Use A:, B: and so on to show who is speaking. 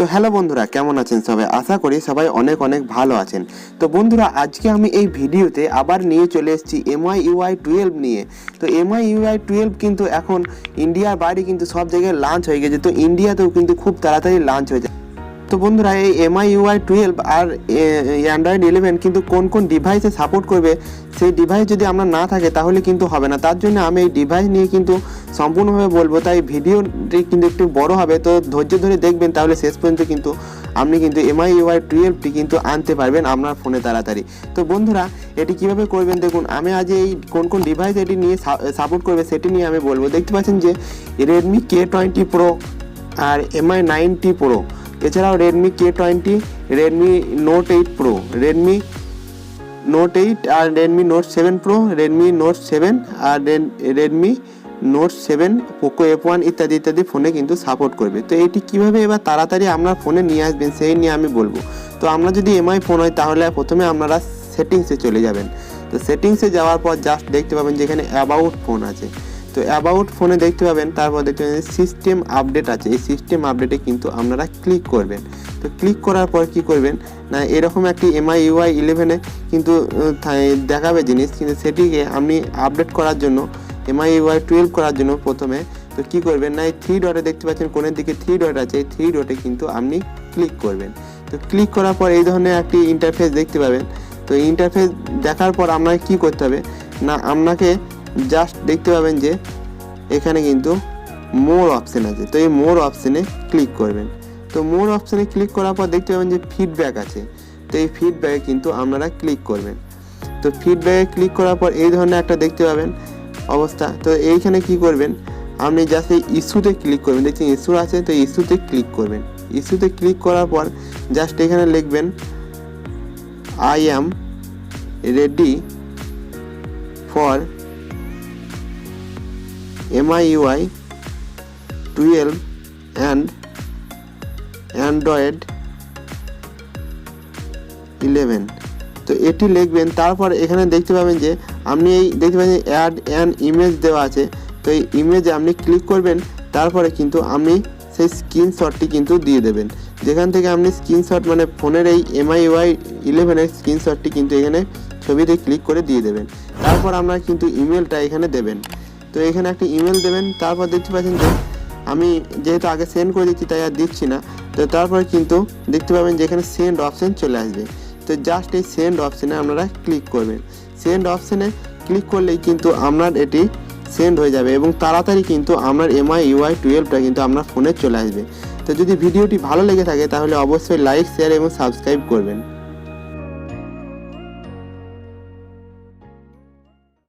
A: তো হ্যালো বন্ধুরা, কেমন আছেন সবাই? আশা করি সবাই অনেক অনেক ভালো আছেন। তো বন্ধুরা, আজকে আমি এই ভিডিওতে আবার নিয়ে চলে এসেছি MIUI12 নিয়ে। তো MIUI12 কিন্তু এখন ইন্ডিয়ার বাইরে কিন্তু সব জায়গায় লঞ্চ হয়ে গেছে, তো ইন্ডিয়াতেও কিন্তু খুব তাড়াতাড়ি লঞ্চ হয়ে যায়। তো বন্ধুরা, এই MIUI12 আর অ্যান্ড্রয়েড 11 কিন্তু কোন কোন ডিভাইসে সাপোর্ট করবে, সেই ডিভাইস যদি আমরা না থাকে তাহলে কিন্তু হবে না। তার জন্য আমি এই ডিভাইস নিয়ে কিন্তু সম্পূর্ণভাবে বলবো, তাই ভিডিওটি কিন্তু একটু বড় হবে, তো ধৈর্য ধরে দেখবেন, তাহলে শেষ পর্যন্ত কিন্তু আপনি কিন্তু MIUI12টি কিন্তু আনতে পারবেন আপনার ফোনে তাড়াতাড়ি। তো বন্ধুরা, এটি কিভাবে করবেন দেখুন। আমি আজ এই কোন কোন ডিভাইস এটি নিয়ে সাপোর্ট করবে সেটি নিয়ে আমি বলবো। দেখতে পাচ্ছেন যে Redmi K20 Pro আর MI90 Pro, এছাড়াও Redmi K20, Redmi Note 8 Pro, Redmi Note 8 আর Redmi Note 7 Pro, Redmi Note 7 আর Redmi Note 7 Poco F1 ইত্যাদি ইত্যাদি ফোনে কিন্তু সাপোর্ট করবে। তো এটি কীভাবে এবার তাড়াতাড়ি আপনার ফোনে নিয়ে আসবেন সেই নিয়ে আমি বলবো। তো আমরা যদি MI ফোন হয় তাহলে প্রথমে আপনারা সেটিংসে চলে যাবেন। তো সেটিংসে যাওয়ার পর জাস্ট দেখতে পাবেন যে এখানে অ্যাবাউট ফোন আছে। তো অ্যাবাউট ফোনে দেখতে পাবেন, তারপর দেখতে পাবেন সিস্টেম আপডেট আছে। এই সিস্টেম আপডেটে কিন্তু আপনারা ক্লিক করবেন। তো ক্লিক করার পর কি করবেন না, এরকম একটি MIUI11 কিন্তু দেখাবে জিনিস, কিন্তু সেটিকে আপনি আপডেট করার জন্য, MIUI12 করার জন্য প্রথমে তো কি করবেন না, এই 3 ডটে দেখতে পাচ্ছেন কোণের দিকে 3 ডট আছে, এই 3 ডটে কিন্তু আপনি ক্লিক করবেন। তো ক্লিক করার পর এই ধরনের একটি ইন্টারফেস দেখতে পাবেন। তো ইন্টারফেস দেখার পর আপনাকে কি করতে হবে না, আপনাকে জাস্ট দেখতে পাবেন যে এখানে কিন্তু মোর অপশান আছে। তো এই মোর অপশানে ক্লিক করবেন। তো মোর অপশানে ক্লিক করার পর দেখতে পাবেন যে ফিডব্যাক আছে। তো এই ফিডব্যাকে কিন্তু আপনারা ক্লিক করবেন। তো ফিডব্যাকে ক্লিক করার পর এই ধরনের একটা দেখতে পাবেন অবস্থা। তো এইখানে কি করবেন, আপনি জাস্ট এই ইস্যুতে ক্লিক করবেন। দেখছেন ইস্যু আছে, তো ইস্যুতে ক্লিক করবেন। ইস্যুতে ক্লিক করার পর জাস্ট এখানে লিখবেন I am ready for MIUI12 and Android 11। তো এটি লিখবেন। তারপর এখানে দেখতে পাবেন যে আপনি এই দেখতে পাবেন যে অ্যাড অ্যান ইমেজ দেওয়া আছে। তো এই ইমেজে আপনি ক্লিক করবেন। তারপরে কিন্তু আপনি সেই স্ক্রিনশটটি কিন্তু দিয়ে দেবেন। যেখান থেকে আপনি স্ক্রিনশট মানে ফোনের এই MIUI11 এর স্ক্রিনশটটি কিন্তু এখানে ছবিতে ক্লিক করে দিয়ে দেবেন। তারপর আপনারা কিন্তু ইমেলটা এখানে দেবেন। তো এখানে একটা ইমেল দেবেন। তারপর দেখতে পাচ্ছেন যে আমি যেহেতু আগে সেন্ড করে দিচ্ছি তাই আর দিচ্ছি না। তো তারপর কিন্তু দেখতে পাবেন যে এখানে সেন্ড অপশান চলে আসবে। তো জাস্ট এই সেন্ড অপশানে আপনারা ক্লিক করবেন। সেন্ড অপশানে ক্লিক করলেই কিন্তু আপনার এটি সেন্ড হয়ে যাবে এবং তাড়াতাড়ি কিন্তু আপনার MIUI12টা কিন্তু আপনার ফোনে চলে আসবে। তো যদি ভিডিওটি ভালো লেগে থাকে তাহলে অবশ্যই লাইক, শেয়ার এবং সাবস্ক্রাইব করবেন।